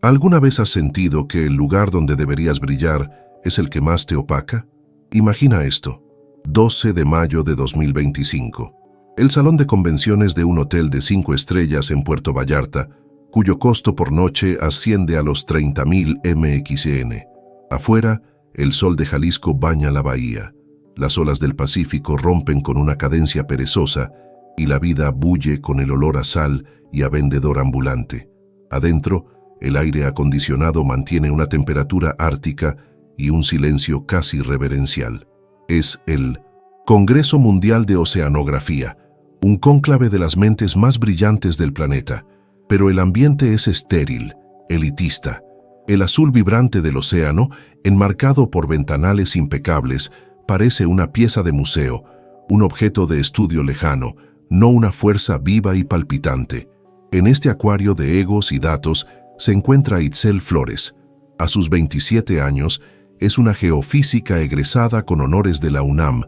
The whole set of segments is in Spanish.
¿Alguna vez has sentido que el lugar donde deberías brillar es el que más te opaca? Imagina esto: 12 de mayo de 2025. El salón de convenciones de un hotel de 5 estrellas en Puerto Vallarta, cuyo costo por noche asciende a los 30.000 MXN. Afuera, el sol de Jalisco baña la bahía. Las olas del Pacífico rompen con una cadencia perezosa y la vida bulle con el olor a sal y a vendedor ambulante. Adentro, el aire acondicionado mantiene una temperatura ártica y un silencio casi reverencial. Es el Congreso Mundial de Oceanografía, un cónclave de las mentes más brillantes del planeta. Pero el ambiente es estéril, elitista. El azul vibrante del océano, enmarcado por ventanales impecables, parece una pieza de museo, un objeto de estudio lejano, no una fuerza viva y palpitante. En este acuario de egos y datos se encuentra Itzel Flores. A sus 27 años, es una geofísica egresada con honores de la UNAM,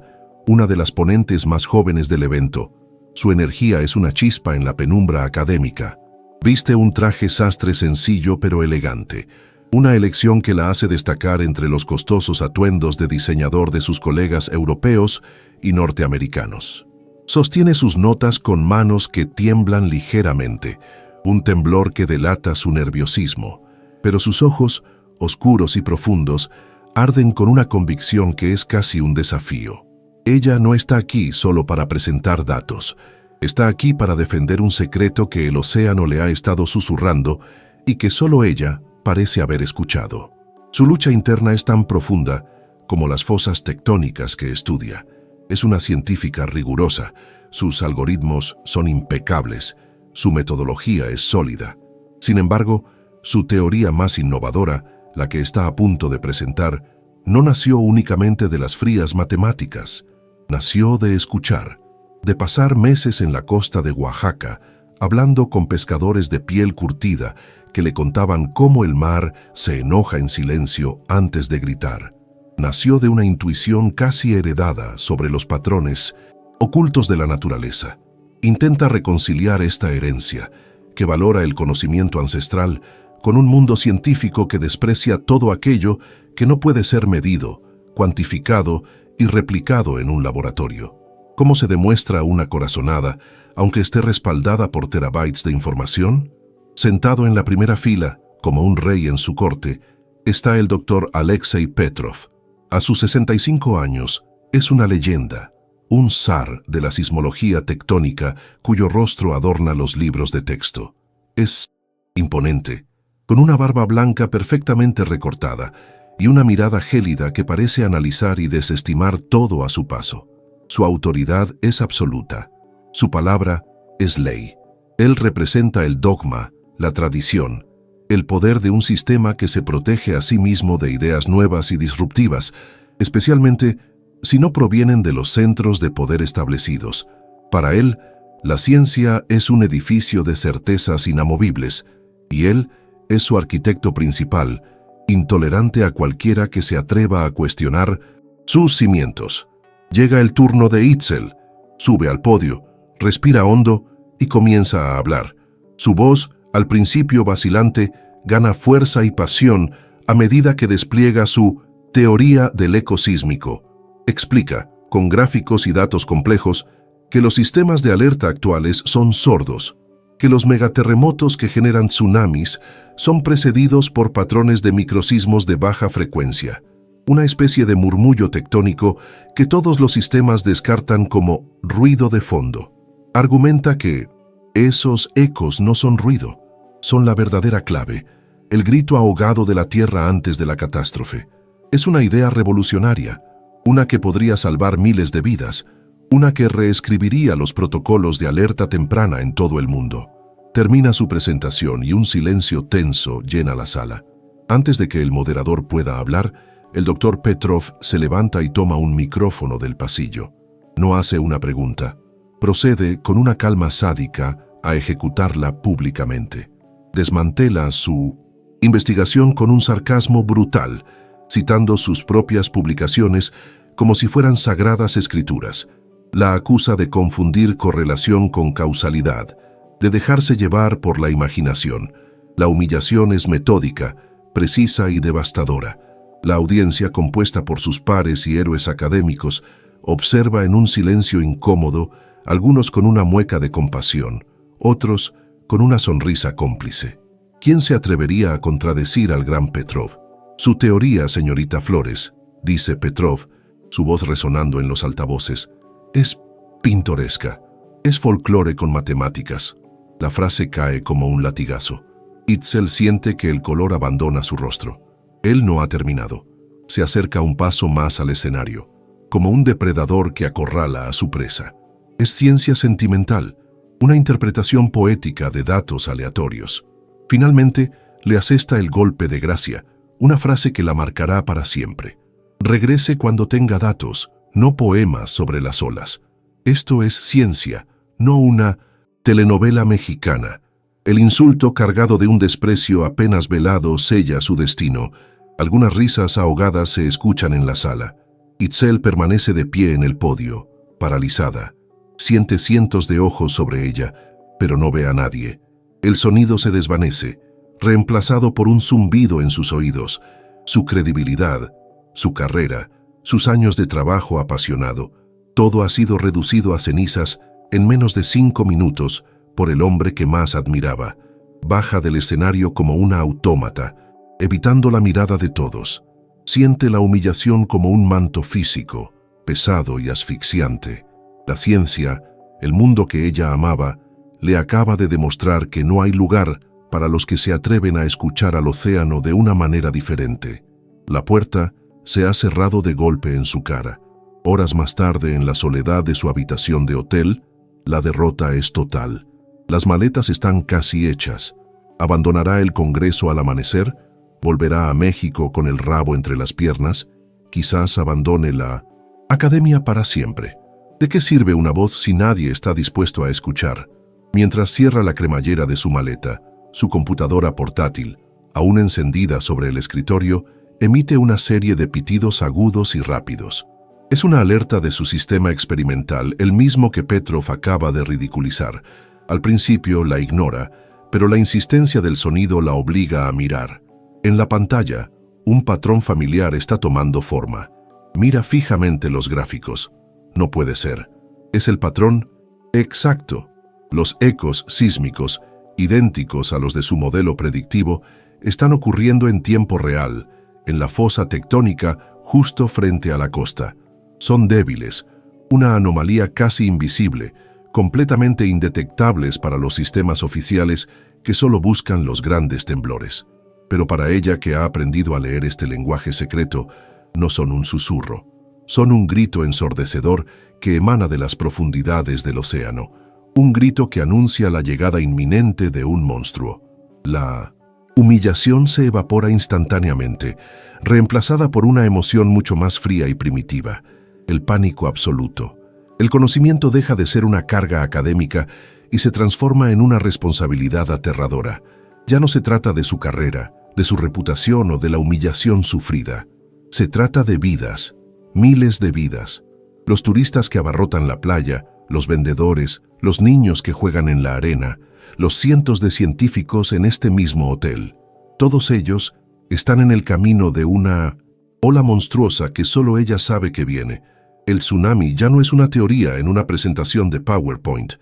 una de las ponentes más jóvenes del evento. Su energía es una chispa en la penumbra académica. Viste un traje sastre sencillo pero elegante, una elección que la hace destacar entre los costosos atuendos de diseñador de sus colegas europeos y norteamericanos. Sostiene sus notas con manos que tiemblan ligeramente, un temblor que delata su nerviosismo, pero sus ojos, oscuros y profundos, arden con una convicción que es casi un desafío. Ella no está aquí solo para presentar datos, está aquí para defender un secreto que el océano le ha estado susurrando y que solo ella parece haber escuchado. Su lucha interna es tan profunda como las fosas tectónicas que estudia. Es una científica rigurosa, sus algoritmos son impecables, su metodología es sólida. Sin embargo, su teoría más innovadora, la que está a punto de presentar, no nació únicamente de las frías matemáticas. Nació de escuchar, de pasar meses en la costa de Oaxaca, hablando con pescadores de piel curtida que le contaban cómo el mar se enoja en silencio antes de gritar. Nació de una intuición casi heredada sobre los patrones ocultos de la naturaleza. Intenta reconciliar esta herencia, que valora el conocimiento ancestral, con un mundo científico que desprecia todo aquello que no puede ser medido, cuantificado y replicado en un laboratorio. ¿Cómo se demuestra una corazonada, aunque esté respaldada por terabytes de información? Sentado en la primera fila, como un rey en su corte, está el doctor Alexei Petrov. A sus 65 años, es una leyenda, un zar de la sismología tectónica cuyo rostro adorna los libros de texto. Es imponente, con una barba blanca perfectamente recortada y una mirada gélida que parece analizar y desestimar todo a su paso. Su autoridad es absoluta. Su palabra es ley. Él representa el dogma, la tradición, el poder de un sistema que se protege a sí mismo de ideas nuevas y disruptivas, especialmente si no provienen de los centros de poder establecidos. Para él, la ciencia es un edificio de certezas inamovibles, y él es su arquitecto principal, intolerante a cualquiera que se atreva a cuestionar sus cimientos. Llega el turno de Itzel, sube al podio, respira hondo y comienza a hablar. Su voz, al principio vacilante, gana fuerza y pasión a medida que despliega su teoría del eco sísmico. Explica, con gráficos y datos complejos, que los sistemas de alerta actuales son sordos, que los megaterremotos que generan tsunamis son precedidos por patrones de microsismos de baja frecuencia, una especie de murmullo tectónico que todos los sistemas descartan como ruido de fondo. Argumenta que esos ecos no son ruido, son la verdadera clave, el grito ahogado de la Tierra antes de la catástrofe. Es una idea revolucionaria, una que podría salvar miles de vidas, una que reescribiría los protocolos de alerta temprana en todo el mundo. Termina su presentación y un silencio tenso llena la sala. Antes de que el moderador pueda hablar, el doctor Petrov se levanta y toma un micrófono del pasillo. No hace una pregunta. Procede con una calma sádica a ejecutarla públicamente. Desmantela su investigación con un sarcasmo brutal, citando sus propias publicaciones como si fueran sagradas escrituras. La acusa de confundir correlación con causalidad, de dejarse llevar por la imaginación, La humillación es metódica, precisa y devastadora. La audiencia, compuesta por sus pares y héroes académicos, observa en un silencio incómodo, algunos con una mueca de compasión, otros con una sonrisa cómplice. ¿Quién se atrevería a contradecir al gran Petrov? Su teoría, señorita Flores, dice Petrov, su voz resonando en los altavoces, es pintoresca, es folclore con matemáticas. La frase cae como un latigazo. Itzel siente que el color abandona su rostro. Él no ha terminado. Se acerca un paso más al escenario, como un depredador que acorrala a su presa. Es ciencia sentimental, una interpretación poética de datos aleatorios. Finalmente, le asesta el golpe de gracia, una frase que la marcará para siempre. Regrese cuando tenga datos, no poemas sobre las olas. Esto es ciencia, no una telenovela mexicana. El insulto cargado de un desprecio apenas velado sella su destino. Algunas risas ahogadas se escuchan en la sala. Itzel permanece de pie en el podio, paralizada. Siente cientos de ojos sobre ella, pero no ve a nadie. El sonido se desvanece, reemplazado por un zumbido en sus oídos. Su credibilidad, su carrera, sus años de trabajo apasionado, todo ha sido reducido a cenizas en menos de 5 minutos por el hombre que más admiraba. Baja del escenario como una autómata, evitando la mirada de todos. Siente la humillación como un manto físico, pesado y asfixiante. La ciencia, el mundo que ella amaba, le acaba de demostrar que no hay lugar para los que se atreven a escuchar al océano de una manera diferente. La puerta se ha cerrado de golpe en su cara. Horas más tarde, en la soledad de su habitación de hotel, la derrota es total. Las maletas están casi hechas. Abandonará el Congreso al amanecer, volverá a México con el rabo entre las piernas, quizás abandone la academia para siempre. ¿De qué sirve una voz si nadie está dispuesto a escuchar? Mientras cierra la cremallera de su maleta, su computadora portátil, aún encendida sobre el escritorio, emite una serie de pitidos agudos y rápidos. Es una alerta de su sistema experimental, el mismo que Petrov acaba de ridiculizar. Al principio la ignora, pero la insistencia del sonido la obliga a mirar. En la pantalla, un patrón familiar está tomando forma. Mira fijamente los gráficos. No puede ser. Es el patrón exacto. Los ecos sísmicos, idénticos a los de su modelo predictivo, están ocurriendo en tiempo real, en la fosa tectónica justo frente a la costa. Son débiles, una anomalía casi invisible, completamente indetectables para los sistemas oficiales que solo buscan los grandes temblores. Pero para ella, que ha aprendido a leer este lenguaje secreto, no son un susurro, son un grito ensordecedor que emana de las profundidades del océano, un grito que anuncia la llegada inminente de un monstruo. La humillación se evapora instantáneamente, reemplazada por una emoción mucho más fría y primitiva, el pánico absoluto. El conocimiento deja de ser una carga académica y se transforma en una responsabilidad aterradora. Ya no se trata de su carrera, de su reputación o de la humillación sufrida. Se trata de vidas, miles de vidas. Los turistas que abarrotan la playa, los vendedores, los niños que juegan en la arena, los cientos de científicos en este mismo hotel. Todos ellos están en el camino de una ola monstruosa que solo ella sabe que viene. El tsunami ya no es una teoría en una presentación de PowerPoint.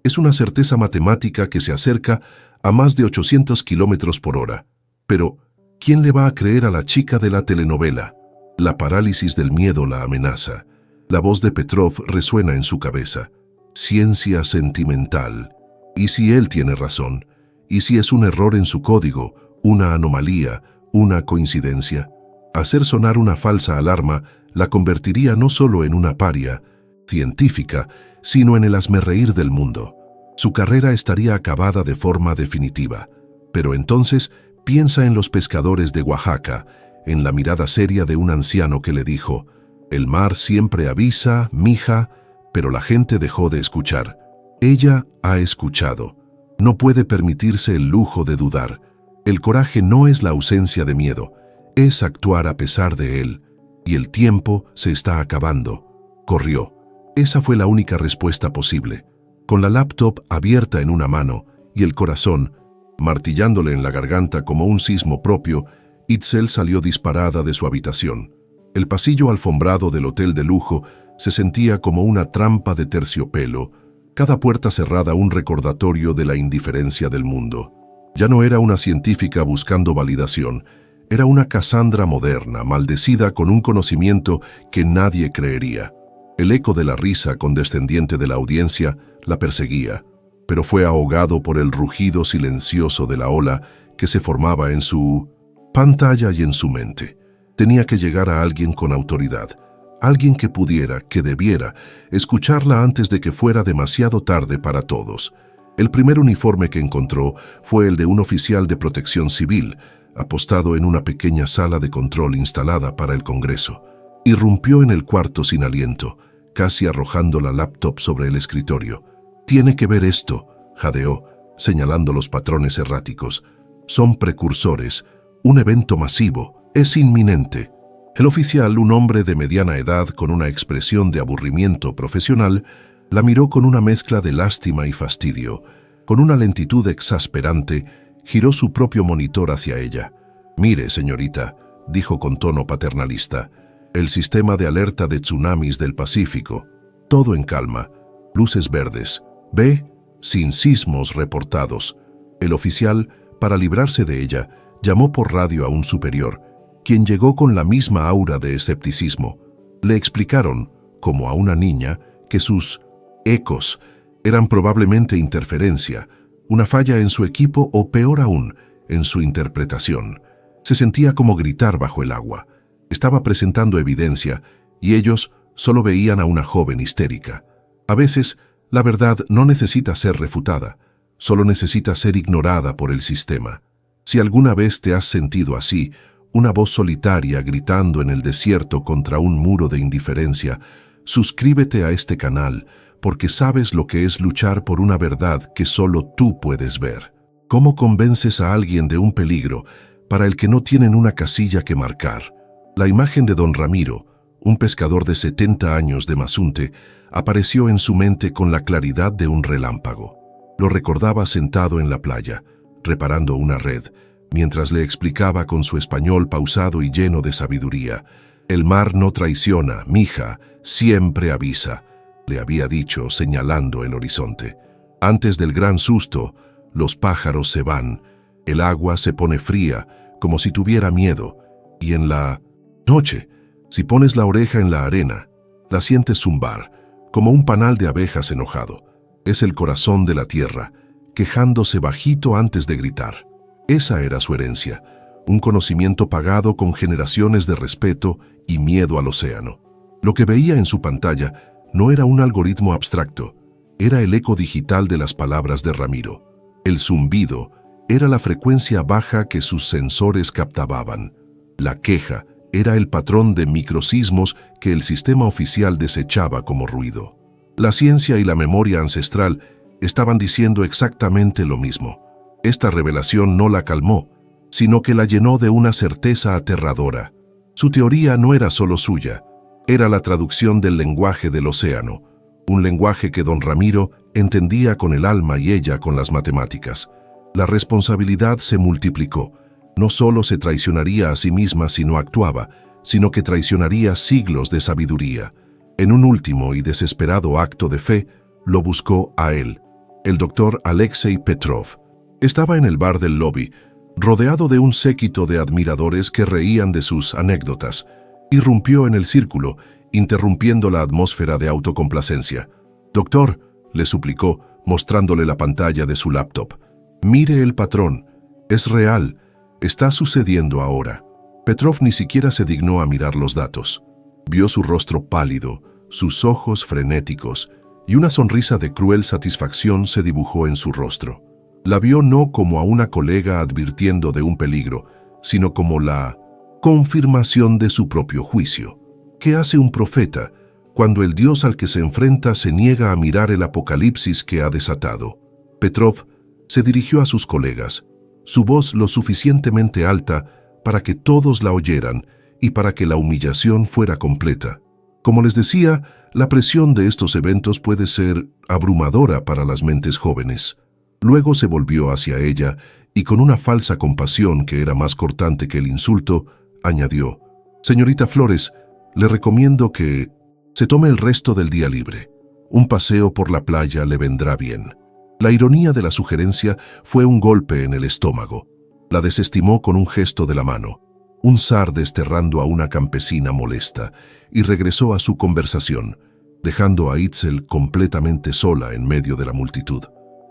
Es una certeza matemática que se acerca a más de 800 kilómetros por hora. Pero, ¿quién le va a creer a la chica de la telenovela? La parálisis del miedo la amenaza. La voz de Petrov resuena en su cabeza. Ciencia sentimental. ¿Y si él tiene razón? ¿Y si es un error en su código, una anomalía, una coincidencia? Hacer sonar una falsa alarma la convertiría no solo en una paria científica, sino en el hazmerreír del mundo. Su carrera estaría acabada de forma definitiva. Pero entonces piensa en los pescadores de Oaxaca, en la mirada seria de un anciano que le dijo: «El mar siempre avisa, mija», pero la gente dejó de escuchar. Ella ha escuchado. No puede permitirse el lujo de dudar. El coraje no es la ausencia de miedo, es actuar a pesar de él. Y el tiempo se está acabando. Corrió. Esa fue la única respuesta posible. Con la laptop abierta en una mano y el corazón Martillándole en la garganta como un sismo propio, Itzel salió disparada de su habitación. El pasillo alfombrado del hotel de lujo se sentía como una trampa de terciopelo, cada puerta cerrada un recordatorio de la indiferencia del mundo. Ya no era una científica buscando validación, era una Cassandra moderna, maldecida con un conocimiento que nadie creería. El eco de la risa condescendiente de la audiencia la perseguía, pero fue ahogado por el rugido silencioso de la ola que se formaba en su pantalla y en su mente. Tenía que llegar a alguien con autoridad, alguien que pudiera, que debiera, escucharla antes de que fuera demasiado tarde para todos. El primer uniforme que encontró fue el de un oficial de protección civil, apostado en una pequeña sala de control instalada para el Congreso. Irrumpió en el cuarto sin aliento, casi arrojando la laptop sobre el escritorio. «Tiene que ver esto», jadeó, señalando los patrones erráticos. «Son precursores, un evento masivo, es inminente». El oficial, un hombre de mediana edad con una expresión de aburrimiento profesional, la miró con una mezcla de lástima y fastidio. Con una lentitud exasperante, giró su propio monitor hacia ella. «Mire, señorita», dijo con tono paternalista, «el sistema de alerta de tsunamis del Pacífico. Todo en calma. Luces verdes. ¿Ve? Sin sismos reportados». El oficial, para librarse de ella, llamó por radio a un superior, quien llegó con la misma aura de escepticismo. Le explicaron, como a una niña, que sus ecos eran probablemente interferencia, una falla en su equipo o, peor aún, en su interpretación. Se sentía como gritar bajo el agua. Estaba presentando evidencia y ellos solo veían a una joven histérica. A veces, la verdad no necesita ser refutada, solo necesita ser ignorada por el sistema. Si alguna vez te has sentido así, una voz solitaria gritando en el desierto contra un muro de indiferencia, suscríbete a este canal, porque sabes lo que es luchar por una verdad que solo tú puedes ver. ¿Cómo convences a alguien de un peligro para el que no tienen una casilla que marcar? La imagen de don Ramiro, un pescador de 70 años de Mazunte, apareció en su mente con la claridad de un relámpago. Lo recordaba sentado en la playa, reparando una red, mientras le explicaba con su español pausado y lleno de sabiduría: «El mar no traiciona, mija, siempre avisa», le había dicho señalando el horizonte. Antes del gran susto, los pájaros se van, el agua se pone fría, como si tuviera miedo, y en la noche, si pones la oreja en la arena, la sientes zumbar, como un panal de abejas enojado. Es el corazón de la tierra, quejándose bajito antes de gritar. Esa era su herencia, un conocimiento pagado con generaciones de respeto y miedo al océano. Lo que veía en su pantalla no era un algoritmo abstracto, era el eco digital de las palabras de Ramiro. El zumbido era la frecuencia baja que sus sensores captaban. La queja era el patrón de microsismos que el sistema oficial desechaba como ruido. La ciencia y la memoria ancestral estaban diciendo exactamente lo mismo. Esta revelación no la calmó, sino que la llenó de una certeza aterradora. Su teoría no era solo suya, era la traducción del lenguaje del océano, un lenguaje que don Ramiro entendía con el alma y ella con las matemáticas. La responsabilidad se multiplicó. No solo se traicionaría a sí misma si no actuaba, sino que traicionaría siglos de sabiduría. En un último y desesperado acto de fe, lo buscó a él, el doctor Alexei Petrov. Estaba en el bar del lobby, rodeado de un séquito de admiradores que reían de sus anécdotas. Irrumpió en el círculo, interrumpiendo la atmósfera de autocomplacencia. «Doctor», le suplicó, mostrándole la pantalla de su laptop, «mire el patrón. Es real. Está sucediendo ahora». Petrov ni siquiera se dignó a mirar los datos. Vio su rostro pálido, sus ojos frenéticos, y una sonrisa de cruel satisfacción se dibujó en su rostro. La vio no como a una colega advirtiendo de un peligro, sino como la confirmación de su propio juicio. ¿Qué hace un profeta cuando el Dios al que se enfrenta se niega a mirar el apocalipsis que ha desatado? Petrov se dirigió a sus colegas, su voz lo suficientemente alta para que todos la oyeran y para que la humillación fuera completa. Como les decía, la presión de estos eventos puede ser abrumadora para las mentes jóvenes. Luego se volvió hacia ella y con una falsa compasión que era más cortante que el insulto, añadió: «Señorita Flores, le recomiendo que se tome el resto del día libre. Un paseo por la playa le vendrá bien». La ironía de la sugerencia fue un golpe en el estómago. La desestimó con un gesto de la mano, un zar desterrando a una campesina molesta, y regresó a su conversación, dejando a Itzel completamente sola en medio de la multitud.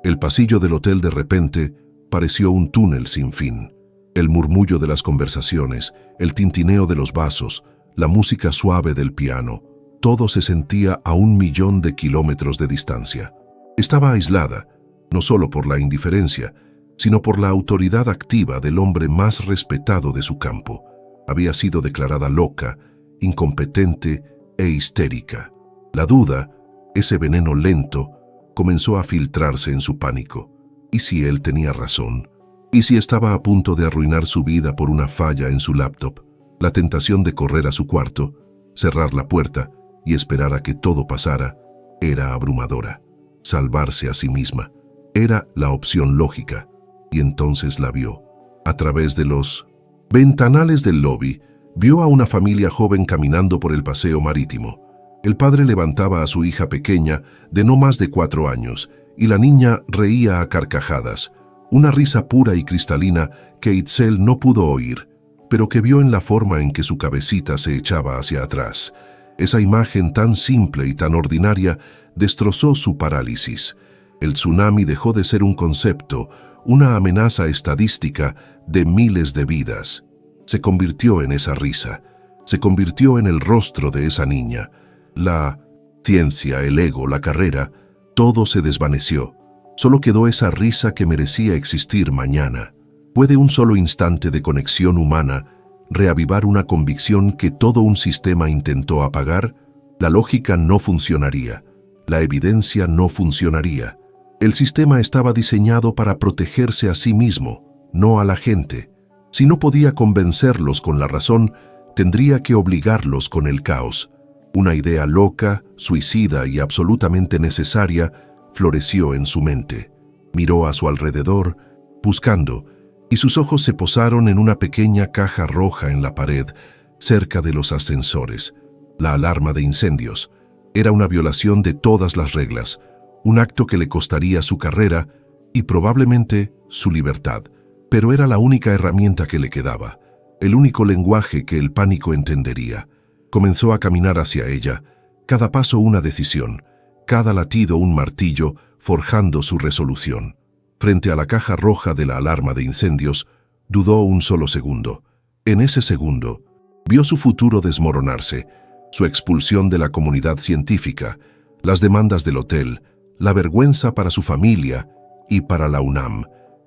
El pasillo del hotel de repente pareció un túnel sin fin. El murmullo de las conversaciones, el tintineo de los vasos, la música suave del piano, todo se sentía a 1.000.000 de kilómetros de distancia. Estaba aislada, no solo por la indiferencia, sino por la autoridad activa del hombre más respetado de su campo. Había sido declarada loca, incompetente e histérica. La duda, ese veneno lento, comenzó a filtrarse en su pánico. ¿Y si él tenía razón? ¿Y si estaba a punto de arruinar su vida por una falla en su laptop? La tentación de correr a su cuarto, cerrar la puerta y esperar a que todo pasara era abrumadora. Salvarse a sí misma era la opción lógica, y entonces la vio. A través de los ventanales del lobby, vio a una familia joven caminando por el paseo marítimo. El padre levantaba a su hija pequeña, de no más de 4 años, y la niña reía a carcajadas, una risa pura y cristalina que Itzel no pudo oír, pero que vio en la forma en que su cabecita se echaba hacia atrás. Esa imagen tan simple y tan ordinaria destrozó su parálisis. El tsunami dejó de ser un concepto, una amenaza estadística de miles de vidas. Se convirtió en esa risa, se convirtió en el rostro de esa niña. La ciencia, el ego, la carrera, todo se desvaneció. Solo quedó esa risa que merecía existir mañana. ¿Puede un solo instante de conexión humana reavivar una convicción que todo un sistema intentó apagar? La lógica no funcionaría, la evidencia no funcionaría. El sistema estaba diseñado para protegerse a sí mismo, no a la gente. Si no podía convencerlos con la razón, tendría que obligarlos con el caos. Una idea loca, suicida y absolutamente necesaria floreció en su mente. Miró a su alrededor, buscando, y sus ojos se posaron en una pequeña caja roja en la pared, cerca de los ascensores. La alarma de incendios. Era una violación de todas las reglas, un acto que le costaría su carrera y probablemente su libertad. Pero era la única herramienta que le quedaba, el único lenguaje que el pánico entendería. Comenzó a caminar hacia ella, cada paso una decisión, cada latido un martillo, forjando su resolución. Frente a la caja roja de la alarma de incendios, dudó un solo segundo. En ese segundo, vio su futuro desmoronarse, su expulsión de la comunidad científica, las demandas del hotel, la vergüenza para su familia y para la UNAM,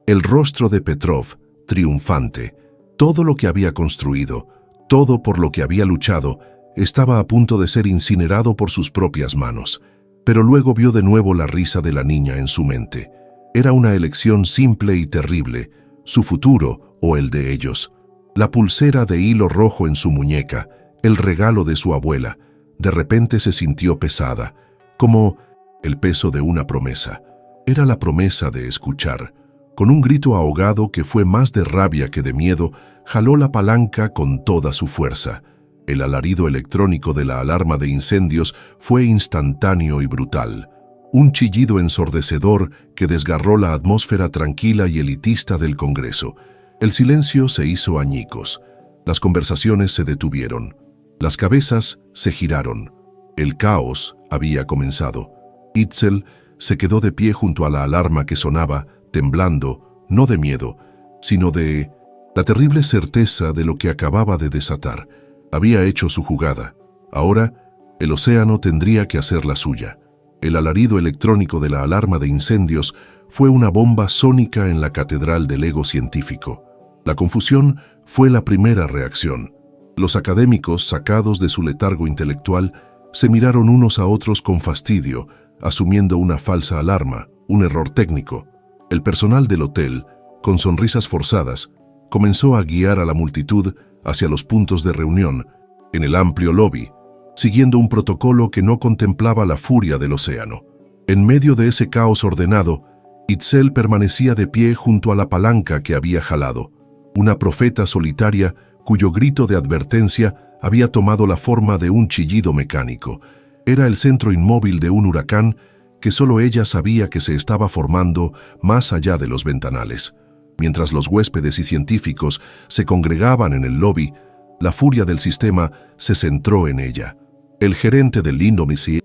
el rostro de Petrov, triunfante. Todo lo que había construido, todo por lo que había luchado, estaba a punto de ser incinerado por sus propias manos. Pero luego vio de nuevo la risa de la niña en su mente. Era una elección simple y terrible, su futuro o el de ellos. La pulsera de hilo rojo en su muñeca, el regalo de su abuela, de repente se sintió pesada, como el peso de una promesa. Era la promesa de escuchar. Con un grito ahogado que fue más de rabia que de miedo, jaló la palanca con toda su fuerza. El alarido electrónico de la alarma de incendios fue instantáneo y brutal. Un chillido ensordecedor que desgarró la atmósfera tranquila y elitista del Congreso. El silencio se hizo añicos. Las conversaciones se detuvieron. Las cabezas se giraron. El caos había comenzado. Itzel se quedó de pie junto a la alarma que sonaba, temblando, no de miedo, sino de la terrible certeza de lo que acababa de desatar. Había hecho su jugada. Ahora, el océano tendría que hacer la suya. El alarido electrónico de la alarma de incendios fue una bomba sónica en la catedral del ego científico. La confusión fue la primera reacción. Los académicos, sacados de su letargo intelectual, se miraron unos a otros con fastidio, asumiendo una falsa alarma, un error técnico. El personal del hotel, con sonrisas forzadas, comenzó a guiar a la multitud hacia los puntos de reunión, en el amplio lobby, siguiendo un protocolo que no contemplaba la furia del océano. En medio de ese caos ordenado, Itzel permanecía de pie junto a la palanca que había jalado, una profeta solitaria cuyo grito de advertencia había tomado la forma de un chillido mecánico. Era el centro inmóvil de un huracán que solo ella sabía que se estaba formando más allá de los ventanales. Mientras los huéspedes y científicos se congregaban en el lobby, la furia del sistema se centró en ella. El gerente del Indomici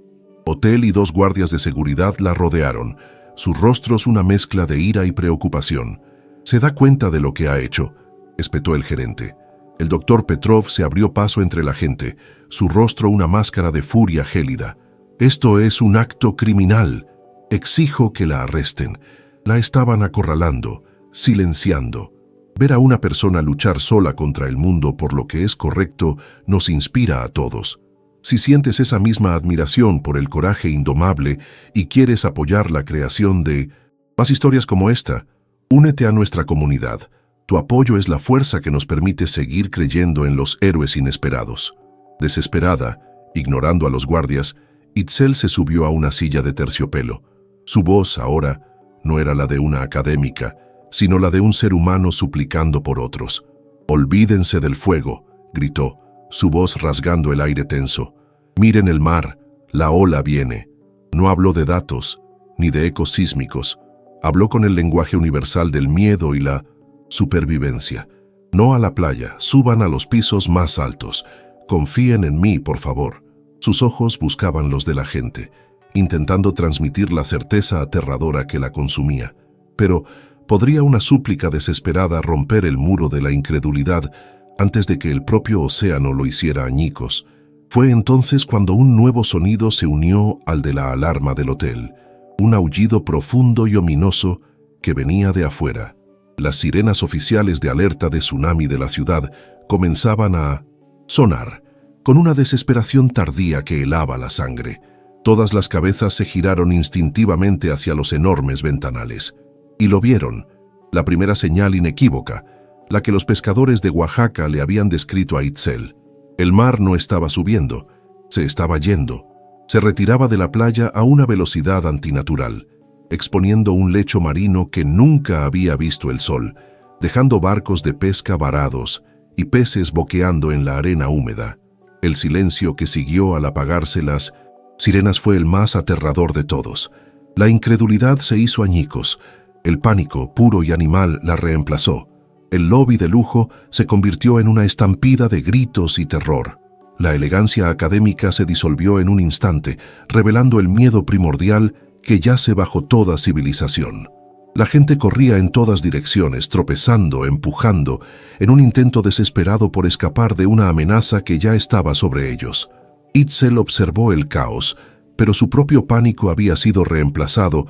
Hotel y 2 guardias de seguridad la rodearon, sus rostros una mezcla de ira y preocupación. «¿Se da cuenta de lo que ha hecho?», espetó el gerente. El doctor Petrov se abrió paso entre la gente, su rostro una máscara de furia gélida. «Esto es un acto criminal. Exijo que la arresten». La estaban acorralando, silenciando. Ver a una persona luchar sola contra el mundo por lo que es correcto nos inspira a todos. Si sientes esa misma admiración por el coraje indomable y quieres apoyar la creación de más historias como esta, únete a nuestra comunidad. Tu apoyo es la fuerza que nos permite seguir creyendo en los héroes inesperados. Desesperada, ignorando a los guardias, Itzel se subió a una silla de terciopelo. Su voz ahora no era la de una académica, sino la de un ser humano suplicando por otros. «Olvídense del fuego», gritó, su voz rasgando el aire tenso. «Miren el mar, la ola viene». No habló de datos, ni de ecos sísmicos. Habló con el lenguaje universal del miedo y la supervivencia. «No a la playa, suban a los pisos más altos. Confíen en mí, por favor». Sus ojos buscaban los de la gente, intentando transmitir la certeza aterradora que la consumía. Pero ¿podría una súplica desesperada romper el muro de la incredulidad antes de que el propio océano lo hiciera añicos? Fue entonces cuando un nuevo sonido se unió al de la alarma del hotel, un aullido profundo y ominoso que venía de afuera. Las sirenas oficiales de alerta de tsunami de la ciudad comenzaban a sonar, con una desesperación tardía que helaba la sangre. Todas las cabezas se giraron instintivamente hacia los enormes ventanales. Y lo vieron, la primera señal inequívoca, la que los pescadores de Oaxaca le habían descrito a Itzel. El mar no estaba subiendo, se estaba yendo. Se retiraba de la playa a una velocidad antinatural, exponiendo un lecho marino que nunca había visto el sol, dejando barcos de pesca varados y peces boqueando en la arena húmeda. El silencio que siguió al apagarse las sirenas fue el más aterrador de todos. La incredulidad se hizo añicos. El pánico, puro y animal, la reemplazó. El lobby de lujo se convirtió en una estampida de gritos y terror. La elegancia académica se disolvió en un instante, revelando el miedo primordial que yace bajo toda civilización. La gente corría en todas direcciones, tropezando, empujando, en un intento desesperado por escapar de una amenaza que ya estaba sobre ellos. Itzel observó el caos, pero su propio pánico había sido reemplazado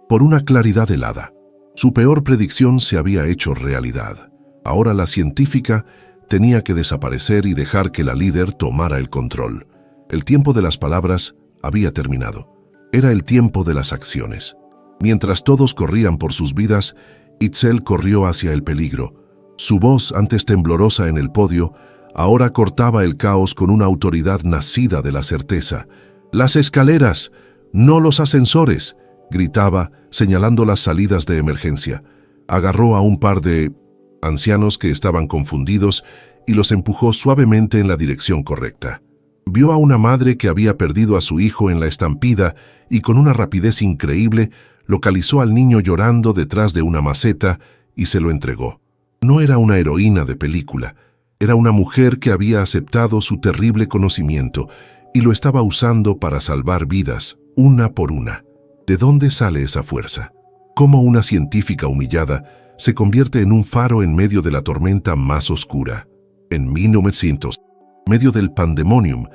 por una claridad helada. Su peor predicción se había hecho realidad. Ahora la científica tenía que desaparecer y dejar que la líder tomara el control. El tiempo de las palabras había terminado. Era el tiempo de las acciones. Mientras todos corrían por sus vidas, Itzel corrió hacia el peligro. Su voz, antes temblorosa en el podio, ahora cortaba el caos con una autoridad nacida de la certeza. «¡Las escaleras! ¡No los ascensores!», gritaba, señalando las salidas de emergencia. Agarró a un par de ancianos que estaban confundidos y los empujó suavemente en la dirección correcta. Vio a una madre que había perdido a su hijo en la estampida y con una rapidez increíble localizó al niño llorando detrás de una maceta y se lo entregó. No era una heroína de película, era una mujer que había aceptado su terrible conocimiento y lo estaba usando para salvar vidas, una por una. ¿De dónde sale esa fuerza? ¿Cómo una científica humillada se convierte en un faro en medio de la tormenta más oscura? En 1900, en medio del pandemonium,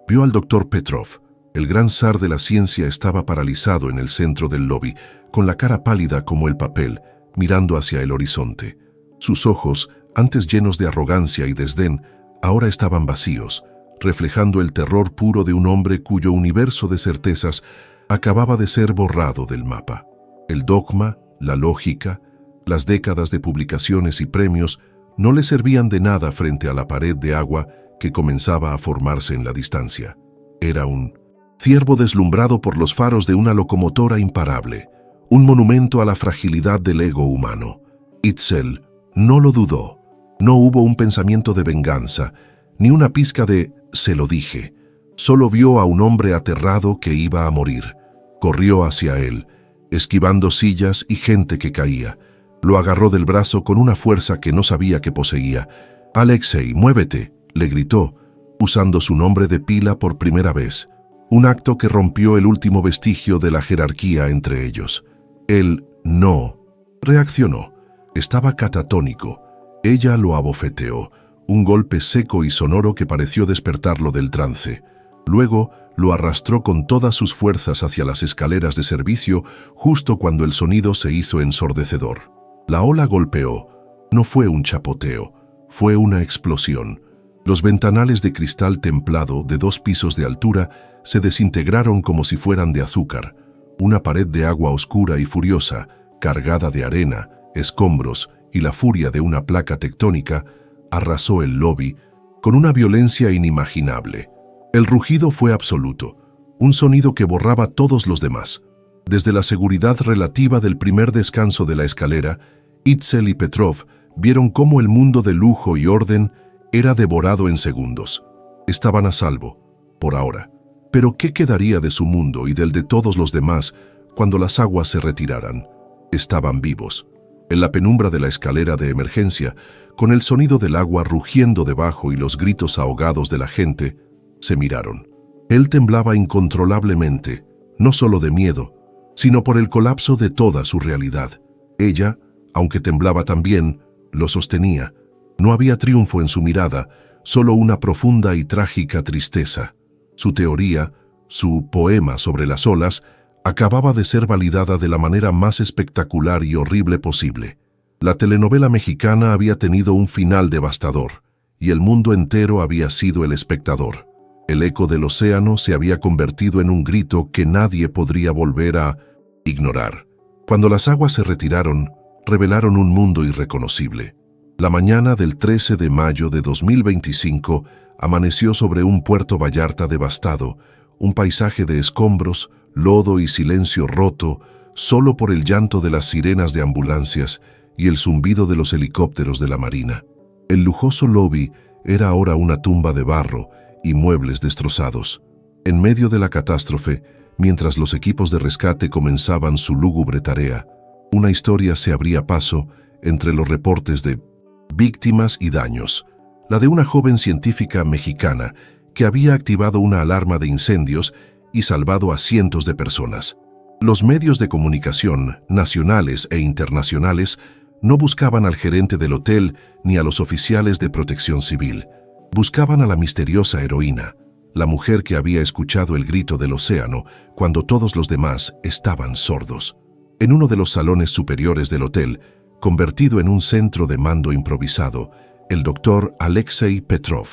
vio al doctor Petrov. El gran zar de la ciencia estaba paralizado en el centro del lobby, con la cara pálida como el papel, mirando hacia el horizonte. Sus ojos, antes llenos de arrogancia y desdén, ahora estaban vacíos, reflejando el terror puro de un hombre cuyo universo de certezas acababa de ser borrado del mapa. El dogma, la lógica, las décadas de publicaciones y premios no le servían de nada frente a la pared de agua que comenzaba a formarse en la distancia. Era un ciervo deslumbrado por los faros de una locomotora imparable, un monumento a la fragilidad del ego humano. Itzel no lo dudó. No hubo un pensamiento de venganza, ni una pizca de «se lo dije». Solo vio a un hombre aterrado que iba a morir. Corrió hacia él, esquivando sillas y gente que caía. Lo agarró del brazo con una fuerza que no sabía que poseía. «Alexei, muévete», le gritó, usando su nombre de pila por primera vez. Un acto que rompió el último vestigio de la jerarquía entre ellos. Él no reaccionó. Estaba catatónico. Ella lo abofeteó, un golpe seco y sonoro que pareció despertarlo del trance. Luego lo arrastró con todas sus fuerzas hacia las escaleras de servicio justo cuando el sonido se hizo ensordecedor. La ola golpeó. No fue un chapoteo, fue una explosión. Los ventanales de cristal templado de 2 pisos de altura se desintegraron como si fueran de azúcar. Una pared de agua oscura y furiosa, cargada de arena, escombros y la furia de una placa tectónica, arrasó el lobby con una violencia inimaginable. El rugido fue absoluto, un sonido que borraba todos los demás. Desde la seguridad relativa del primer descanso de la escalera, Itzel y Petrov vieron cómo el mundo de lujo y orden era devorado en segundos. Estaban a salvo, por ahora. Pero ¿qué quedaría de su mundo y del de todos los demás cuando las aguas se retiraran? Estaban vivos. En la penumbra de la escalera de emergencia, con el sonido del agua rugiendo debajo y los gritos ahogados de la gente, se miraron. Él temblaba incontrolablemente, no solo de miedo, sino por el colapso de toda su realidad. Ella, aunque temblaba también, lo sostenía. No había triunfo en su mirada, solo una profunda y trágica tristeza. Su teoría, su poema sobre las olas, acababa de ser validada de la manera más espectacular y horrible posible. La telenovela mexicana había tenido un final devastador, y el mundo entero había sido el espectador. El eco del océano se había convertido en un grito que nadie podría volver a ignorar. Cuando las aguas se retiraron, revelaron un mundo irreconocible. La mañana del 13 de mayo de 2025 amaneció sobre un Puerto Vallarta devastado, un paisaje de escombros, lodo y silencio roto, solo por el llanto de las sirenas de ambulancias y el zumbido de los helicópteros de la Marina. El lujoso lobby era ahora una tumba de barro y muebles destrozados. En medio de la catástrofe, mientras los equipos de rescate comenzaban su lúgubre tarea, una historia se abría paso entre los reportes de víctimas y daños. La de una joven científica mexicana que había activado una alarma de incendios y salvado a cientos de personas. Los medios de comunicación, nacionales e internacionales, no buscaban al gerente del hotel ni a los oficiales de protección civil. Buscaban a la misteriosa heroína, la mujer que había escuchado el grito del océano cuando todos los demás estaban sordos. En uno de los salones superiores del hotel, convertido en un centro de mando improvisado, el doctor Alexei Petrov,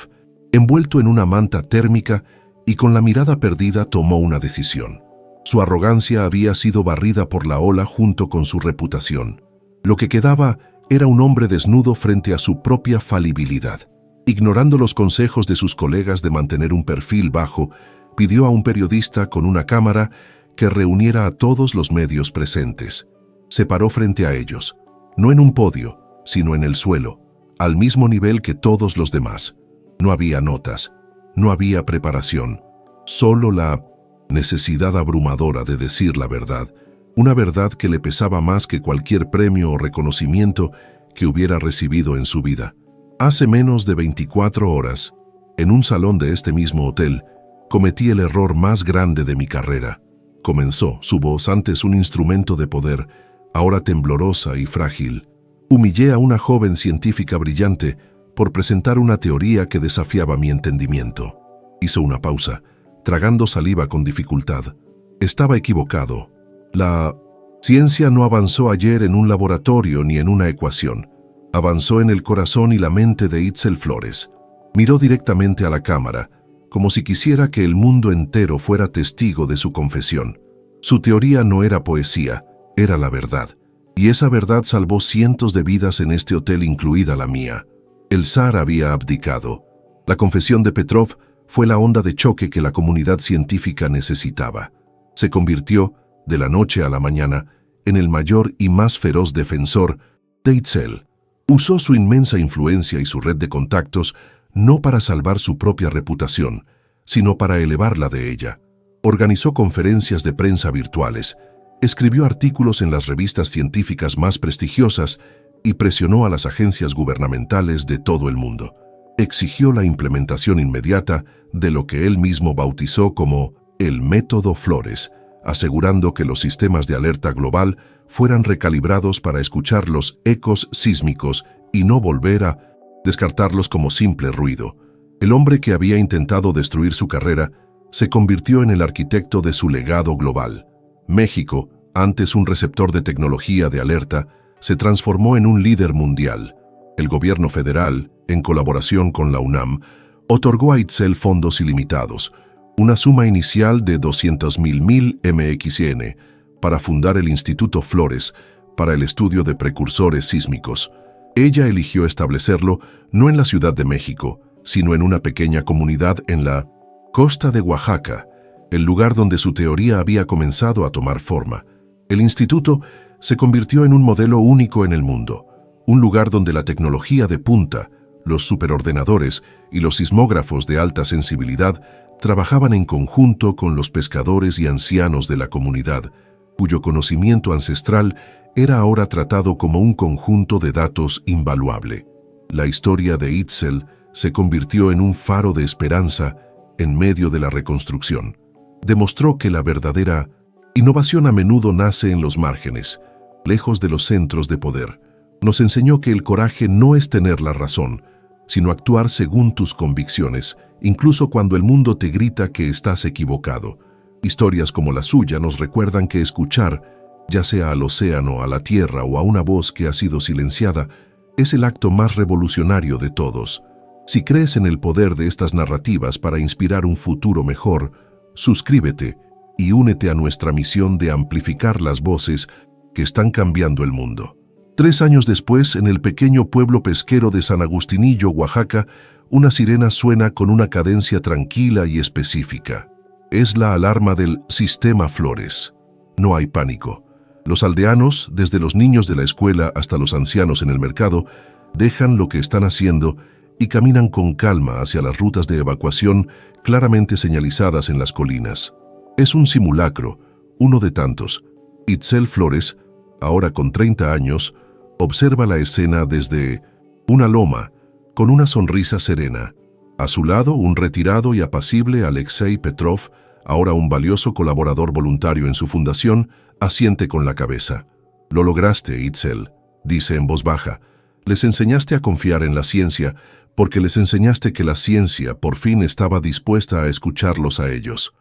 envuelto en una manta térmica y con la mirada perdida, tomó una decisión. Su arrogancia había sido barrida por la ola junto con su reputación. Lo que quedaba era un hombre desnudo frente a su propia falibilidad. Ignorando los consejos de sus colegas de mantener un perfil bajo, pidió a un periodista con una cámara que reuniera a todos los medios presentes. Se paró frente a ellos, no en un podio, sino en el suelo, al mismo nivel que todos los demás. No había notas, no había preparación, solo la necesidad abrumadora de decir la verdad, una verdad que le pesaba más que cualquier premio o reconocimiento que hubiera recibido en su vida. Hace menos de 24 horas, en un salón de este mismo hotel, cometí el error más grande de mi carrera. Comenzó, su voz antes un instrumento de poder, ahora temblorosa y frágil. Humillé a una joven científica brillante por presentar una teoría que desafiaba mi entendimiento. Hizo una pausa, tragando saliva con dificultad. Estaba equivocado. La ciencia no avanzó ayer en un laboratorio ni en una ecuación. Avanzó en el corazón y la mente de Itzel Flores. Miró directamente a la cámara, como si quisiera que el mundo entero fuera testigo de su confesión. Su teoría no era poesía, era la verdad. Y esa verdad salvó cientos de vidas en este hotel, incluida la mía. El zar había abdicado. La confesión de Petrov fue la onda de choque que la comunidad científica necesitaba. Se convirtió, de la noche a la mañana, en el mayor y más feroz defensor de Itzel. Usó su inmensa influencia y su red de contactos no para salvar su propia reputación, sino para elevarla de ella. Organizó conferencias de prensa virtuales, escribió artículos en las revistas científicas más prestigiosas y presionó a las agencias gubernamentales de todo el mundo. Exigió la implementación inmediata de lo que él mismo bautizó como el método Flores, asegurando que los sistemas de alerta global fueran recalibrados para escuchar los ecos sísmicos y no volver a descartarlos como simple ruido. El hombre que había intentado destruir su carrera se convirtió en el arquitecto de su legado global. México, antes un receptor de tecnología de alerta, se transformó en un líder mundial. El gobierno federal, en colaboración con la UNAM, otorgó a Itzel fondos ilimitados, una suma inicial de 200,000 MXN, para fundar el Instituto Flores para el estudio de precursores sísmicos. Ella eligió establecerlo no en la Ciudad de México, sino en una pequeña comunidad en la costa de Oaxaca, el lugar donde su teoría había comenzado a tomar forma. El instituto se convirtió en un modelo único en el mundo, un lugar donde la tecnología de punta, los superordenadores y los sismógrafos de alta sensibilidad trabajaban en conjunto con los pescadores y ancianos de la comunidad, cuyo conocimiento ancestral era ahora tratado como un conjunto de datos invaluable. La historia de Itzel se convirtió en un faro de esperanza en medio de la reconstrucción. Demostró que la verdadera innovación a menudo nace en los márgenes, lejos de los centros de poder. Nos enseñó que el coraje no es tener la razón, sino actuar según tus convicciones, incluso cuando el mundo te grita que estás equivocado. Historias como la suya nos recuerdan que escuchar, ya sea al océano, a la tierra o a una voz que ha sido silenciada, es el acto más revolucionario de todos. Si crees en el poder de estas narrativas para inspirar un futuro mejor, suscríbete y únete a nuestra misión de amplificar las voces que están cambiando el mundo. 3 años después, en el pequeño pueblo pesquero de San Agustinillo, Oaxaca, una sirena suena con una cadencia tranquila y específica. Es la alarma del Sistema Flores. No hay pánico. Los aldeanos, desde los niños de la escuela hasta los ancianos en el mercado, dejan lo que están haciendo y caminan con calma hacia las rutas de evacuación claramente señalizadas en las colinas. Es un simulacro, uno de tantos. Itzel Flores, ahora con 30 años, observa la escena desde una loma, con una sonrisa serena. A su lado, un retirado y apacible Alexei Petrov, ahora un valioso colaborador voluntario en su fundación, asiente con la cabeza. «Lo lograste, Itzel», dice en voz baja. «Les enseñaste a confiar en la ciencia, porque les enseñaste que la ciencia por fin estaba dispuesta a escucharlos a ellos».